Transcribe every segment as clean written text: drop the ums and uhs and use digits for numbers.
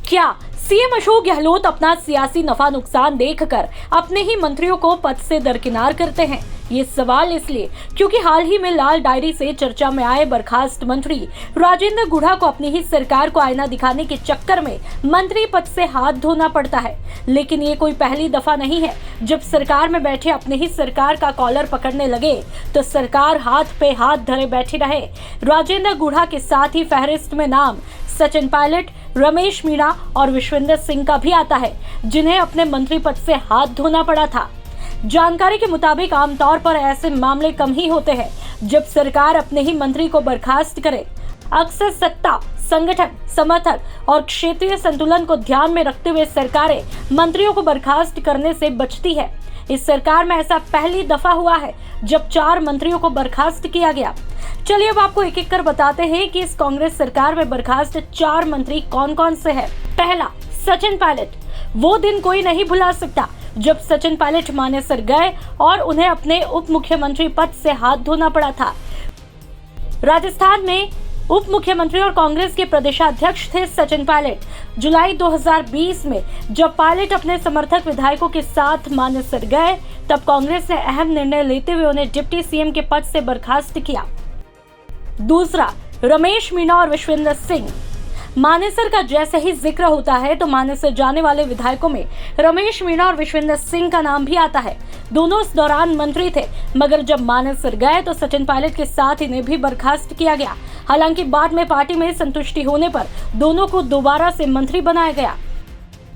क्या सीएम अशोक गहलोत अपना सियासी नफा नुकसान देखकर अपने ही मंत्रियों को पद से दरकिनार करते हैं? ये सवाल इसलिए क्योंकि हाल ही में लाल डायरी से चर्चा में आए बर्खास्त मंत्री राजेंद्र गुढ़ा को अपनी ही सरकार को आईना दिखाने के चक्कर में मंत्री पद से हाथ धोना पड़ता है। लेकिन ये कोई पहली दफा नहीं है जब सरकार में बैठे अपने ही सरकार का कॉलर पकड़ने लगे तो सरकार हाथ पे हाथ धरे बैठी रहे। राजेंद्र गुढ़ा के साथ ही फहरिस्त में नाम सचिन पायलट, रमेश मीणा और विश्वेंद्र सिंह का भी आता है, जिन्हें अपने मंत्री पद से हाथ धोना पड़ा था। जानकारी के मुताबिक आमतौर पर ऐसे मामले कम ही होते हैं जब सरकार अपने ही मंत्री को बर्खास्त करे। अक्सर सत्ता, संगठन, समर्थन और क्षेत्रीय संतुलन को ध्यान में रखते हुए सरकारें मंत्रियों को बर्खास्त करने से बचती है। इस सरकार में ऐसा पहली दफा हुआ है जब 4 मंत्रियों को बर्खास्त किया गया। चलिए अब आपको एक एक कर बताते हैं कि इस कांग्रेस सरकार में बर्खास्त 4 मंत्री कौन कौन से हैं। पहला, सचिन पायलट। वो दिन कोई नहीं भुला सकता जब सचिन पायलट मानेसर गए और उन्हें अपने उप मुख्यमंत्री पद से हाथ धोना पड़ा था। राजस्थान में उप मुख्यमंत्री और कांग्रेस के प्रदेशाध्यक्ष थे सचिन पायलट। जुलाई 2020 में जब पायलट अपने समर्थक विधायकों के साथ मानेसर गए तब कांग्रेस ने अहम निर्णय लेते हुए उन्हें डिप्टी सीएम के पद से बर्खास्त किया। दूसरा, रमेश मीणा और विश्वेंद्र सिंह। मानेसर का जैसे ही जिक्र होता है तो मानेसर जाने वाले विधायकों में रमेश मीणा और विश्वेंद्र सिंह का नाम भी आता है। दोनों उस दौरान मंत्री थे, मगर जब मानेसर गए तो सचिन पायलट के साथ इन्हें भी बर्खास्त किया गया। हालांकि बाद में पार्टी में संतुष्टि होने पर दोनों को दोबारा से मंत्री बनाया गया।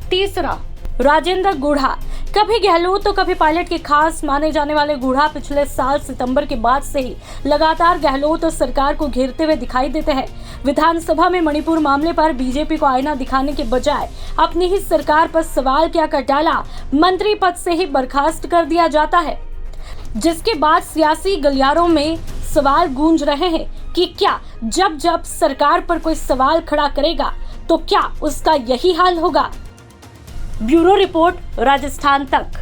तीसरा, राजेंद्र गुढ़ा। कभी गहलोत तो कभी पायलट के खास माने जाने वाले गुढ़ा पिछले साल सितंबर के बाद से ही लगातार गहलोत और सरकार को घेरते हुए दिखाई देते हैं। विधानसभा में मणिपुर मामले पर बीजेपी को आईना दिखाने के बजाय अपनी ही सरकार पर सवाल क्या कर डाला, मंत्री पद से ही बर्खास्त कर दिया जाता है, जिसके बाद सियासी गलियारों में सवाल गूंज रहे हैं कि क्या जब जब सरकार पर कोई सवाल खड़ा करेगा तो क्या उसका यही हाल होगा। ब्यूरो रिपोर्ट, राजस्थान तक।